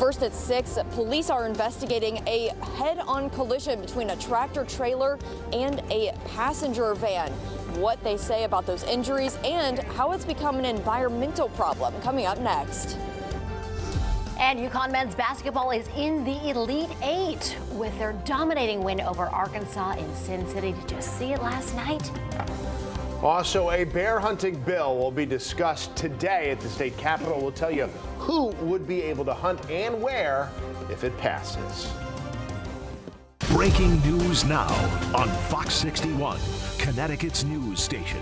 First at 6, police are investigating a head-on collision between a tractor trailer and a passenger van. What they say about those injuries and how it's become an environmental problem coming up next. And UConn men's basketball is in the Elite Eight with their dominating win over Arkansas in Sin City. Did you see it last night? Also, a bear hunting bill will be discussed today at the state capitol. We'll tell you who would be able to hunt and where if it passes. Breaking news now on Fox 61, Connecticut's news station.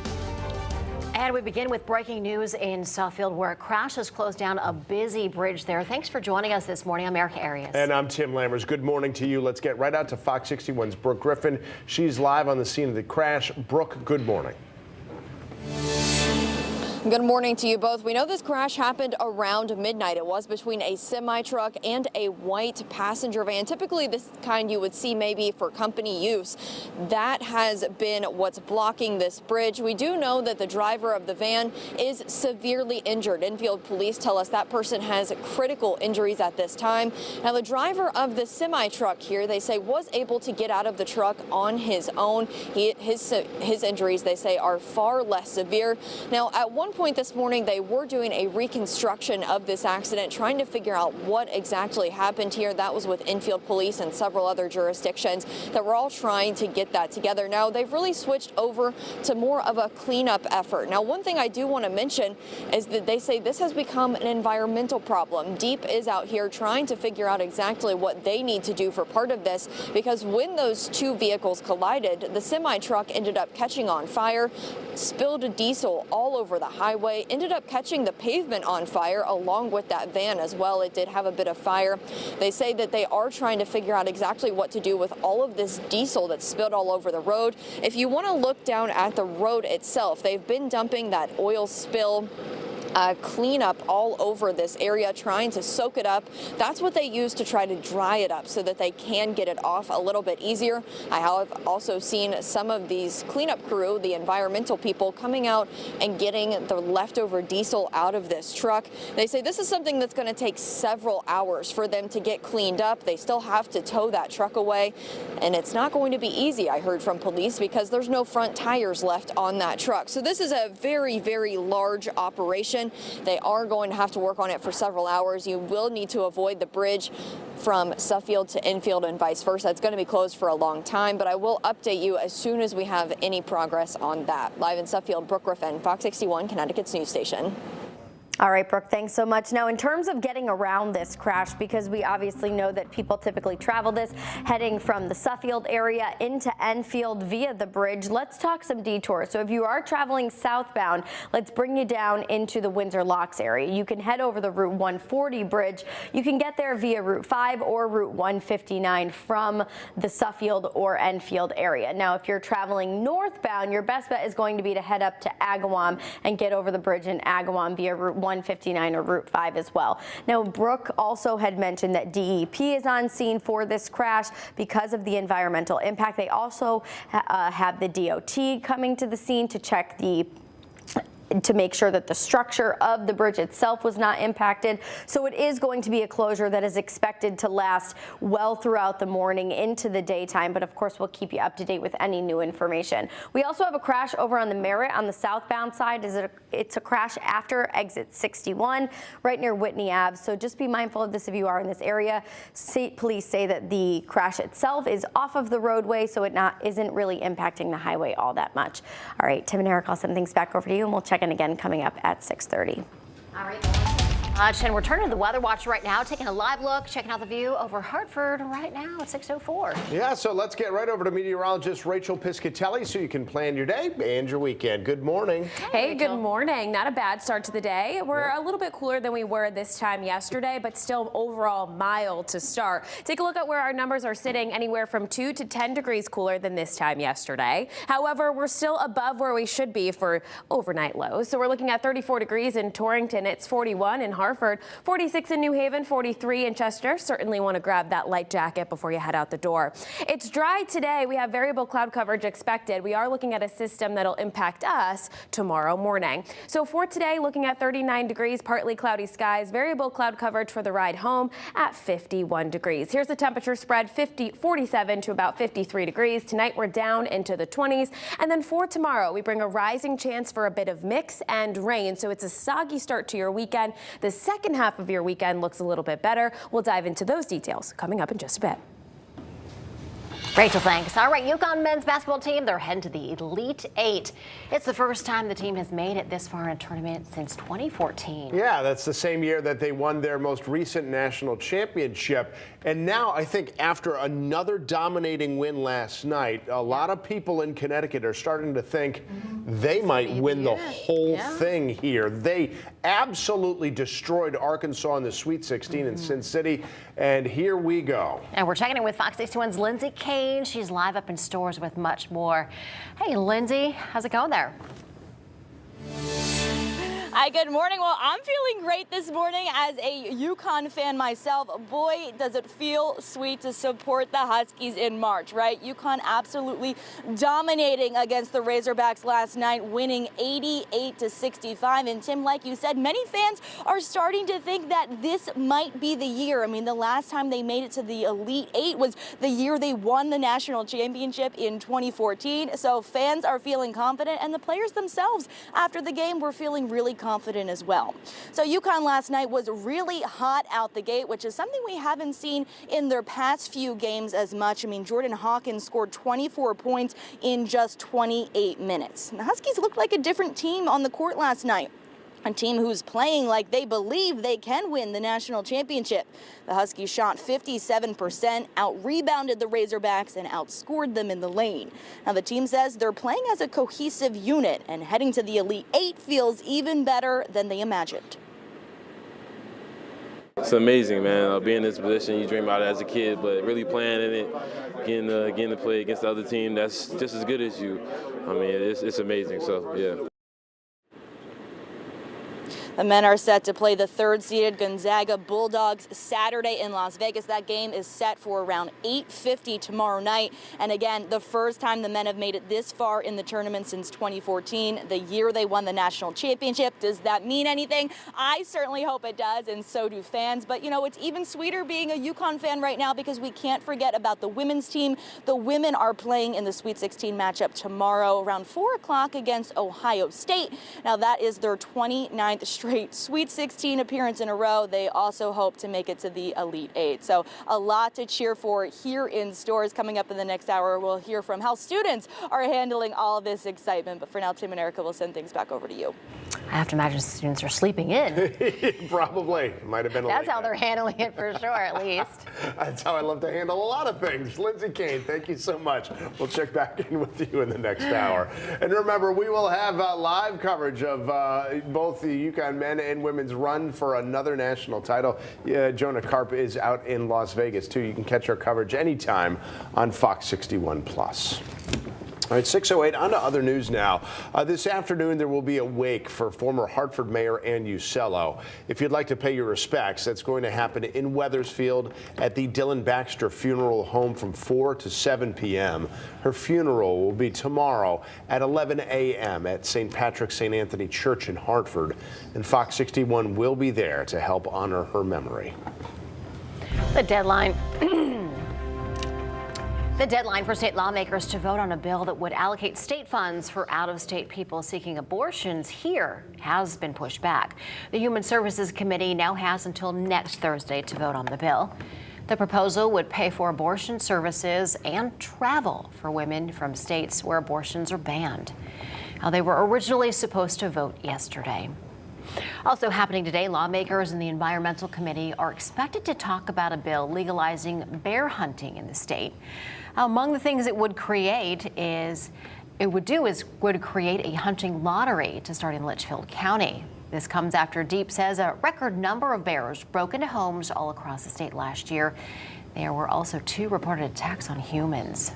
And we begin with breaking news in Suffield, where a crash has closed down a busy bridge there. Thanks for joining us this morning. I'm Erica Arias. And I'm Tim Lammers. Good morning to you. Let's get right out to Fox 61's Brooke Griffin. She's live on the scene of the crash. Brooke, good morning. Good morning to you both. We know this crash happened around midnight. It was between a semi-truck and a white passenger van. Typically this kind you would see maybe for company use. That has been what's blocking this bridge. We do know that the driver of the van is severely injured. Enfield police tell us that person has critical injuries at this time. Now the driver of the semi-truck here, they say, was able to get out of the truck on his own. His injuries, they say, are far less severe. Now at one point this morning, they were doing a reconstruction of this accident, trying to figure out what exactly happened here. That was with Enfield police and several other jurisdictions that were all trying to get that together. Now they've really switched over to more of a cleanup effort. Now, one thing I do want to mention is that they say this has become an environmental problem. DEEP is out here trying to figure out exactly what they need to do for part of this, because when those two vehicles collided, the semi-truck ended up catching on fire, spilled diesel all over the highway, ended up catching the pavement on fire along with that van as well. It did have a bit of fire. They say that they are trying to figure out exactly what to do with all of this diesel that's spilled all over the road. If you want to look down at the road itself, they've been dumping that oil spill cleanup all over this area, trying to soak it up. That's what they use to try to dry it up so that they can get it off a little bit easier. I have also seen some of these cleanup crew, the environmental people, coming out and getting the leftover diesel out of this truck. They say this is something that's going to take several hours for them to get cleaned up. They still have to tow that truck away, and it's not going to be easy, I heard from police, because there's no front tires left on that truck. So this is a very, very large operation. They are going to have to work on it for several hours. You will need to avoid the bridge from Suffield to Enfield and vice versa. It's going to be closed for a long time, but I will update you as soon as we have any progress on that. Live in Suffield, Brooke Griffin, Fox 61, Connecticut's news station. All right, Brooke, thanks so much. Now, in terms of getting around this crash, because we obviously know that people typically travel this heading from the Suffield area into Enfield via the bridge, let's talk some detours. So if you are traveling southbound, let's bring you down into the Windsor Locks area. You can head over the Route 140 bridge. You can get there via Route 5 or Route 159 from the Suffield or Enfield area. Now, if you're traveling northbound, your best bet is going to be to head up to Agawam and get over the bridge in Agawam via Route 159 or Route 5 as well. Now, Brooke also had mentioned that DEP is on scene for this crash because of the environmental impact. They also have the DOT coming to the scene to check to make sure that the structure of the bridge itself was not impacted. So it is going to be a closure that is expected to last well throughout the morning into the daytime, but of course we'll keep you up to date with any new information. We also have a crash over on the Merritt on the southbound side. It's a crash after exit 61 right near Whitney Ave, so just be mindful of this if you are in this area. State police say that the crash itself is off of the roadway, so it isn't really impacting the highway all that much. All right, Tim and Eric, I'll send things back over to you, and we'll check in again coming up at 6:30. All right. And we're turning to the Weather Watch right now, taking a live look, checking out the view over Hartford right now at 6:04. Yeah, so let's get right over to meteorologist Rachel Piscatelli so you can plan your day and your weekend. Good morning. Hey, good morning. Not a bad start to the day. We're a little bit cooler than we were this time yesterday, but still overall mild to start. Take a look at where our numbers are sitting, anywhere from 2 to 10 degrees cooler than this time yesterday. However, we're still above where we should be for overnight lows. So we're looking at 34 degrees in Torrington. It's 41 in Hartford. Hartford, 46 in New Haven, 43 in Chester. Certainly want to grab that light jacket before you head out the door. It's dry today. We have variable cloud coverage expected. We are looking at a system that'll impact us tomorrow morning. So for today, looking at 39 degrees, partly cloudy skies, variable cloud coverage for the ride home at 51 degrees. Here's the temperature spread, 47 to about 53 degrees. Tonight we're down into the 20s. And then for tomorrow, we bring a rising chance for a bit of mix and rain. So it's a soggy start to your weekend. The second half of your weekend looks a little bit better. We'll dive into those details coming up in just a bit. Rachel, thanks. All right, UConn men's basketball team, they're heading to the Elite Eight. It's the first time the team has made it this far in a tournament since 2014. Yeah, that's the same year that they won their most recent national championship. And now I think after another dominating win last night, a lot of people in Connecticut are starting to think they might win the whole thing here. They absolutely destroyed Arkansas in the Sweet 16 in Sin City. And here we go. And we're checking in with Fox 61's Lindsay Kane. She's live up in stores with much more. Hey, Lindsay, how's it going there? Hi, good morning. Well, I'm feeling great this morning as a UConn fan myself. Boy, does it feel sweet to support the Huskies in March, right? UConn absolutely dominating against the Razorbacks last night, winning 88-65. And Tim, like you said, many fans are starting to think that this might be the year. I mean, the last time they made it to the Elite Eight was the year they won the national championship in 2014. So fans are feeling confident, and the players themselves after the game were feeling really confident as well. So UConn last night was really hot out the gate, which is something we haven't seen in their past few games as much. I mean, Jordan Hawkins scored 24 points in just 28 minutes. The Huskies looked like a different team on the court last night. A team who's playing like they believe they can win the national championship. The Huskies shot 57%, out-rebounded the Razorbacks, and outscored them in the lane. Now, the team says they're playing as a cohesive unit, and heading to the Elite Eight feels even better than they imagined. It's amazing, man. Being in this position, you dream about it as a kid, but really playing in it, getting to play against the other team that's just as good as you. I mean, it's amazing. So, yeah. The men are set to play the third-seeded Gonzaga Bulldogs Saturday in Las Vegas. That game is set for around 8:50 tomorrow night. And again, the first time the men have made it this far in the tournament since 2014, the year they won the national championship. Does that mean anything? I certainly hope it does, and so do fans. But, you know, it's even sweeter being a UConn fan right now because we can't forget about the women's team. The women are playing in the Sweet 16 matchup tomorrow around 4 o'clock against Ohio State. Now, that is their 29th straight Sweet 16 appearance in a row. They also hope to make it to the Elite Eight. So a lot to cheer for here in stores. Coming up in the next hour, we'll hear from how students are handling all of this excitement. But for now, Tim and Erica will send things back over to you. I have to imagine students are sleeping in. Probably. Might have been a That's late how they're night. handling it for sure, at least. That's how I love to handle a lot of things. Lindsay Kane, thank you so much. We'll check back in with you in the next hour. And remember, we will have live coverage of both the UConn men and women's run for another national title. Jonah Karp is out in Las Vegas, too. You can catch our coverage anytime on Fox 61+. All right, 6:08, on to other news now. This afternoon, there will be a wake for former Hartford Mayor Ann Usello. If you'd like to pay your respects, that's going to happen in Wethersfield at the Dylan Baxter Funeral Home from 4 to 7 p.m. Her funeral will be tomorrow at 11 a.m. at St. Patrick's St. Anthony Church in Hartford, and Fox 61 will be there to help honor her memory. The deadline. The deadline for state lawmakers to vote on a bill that would allocate state funds for out-of-state people seeking abortions here has been pushed back. The Human Services Committee now has until next Thursday to vote on the bill. The proposal would pay for abortion services and travel for women from states where abortions are banned. Now, they were originally supposed to vote yesterday. Also happening today, lawmakers in the Environmental Committee are expected to talk about a bill legalizing bear hunting in the state. Among the things it would create is create a hunting lottery to start in Litchfield County. This comes after DEEP says a record number of bears broke into homes all across the state last year. There were also 2 reported attacks on humans.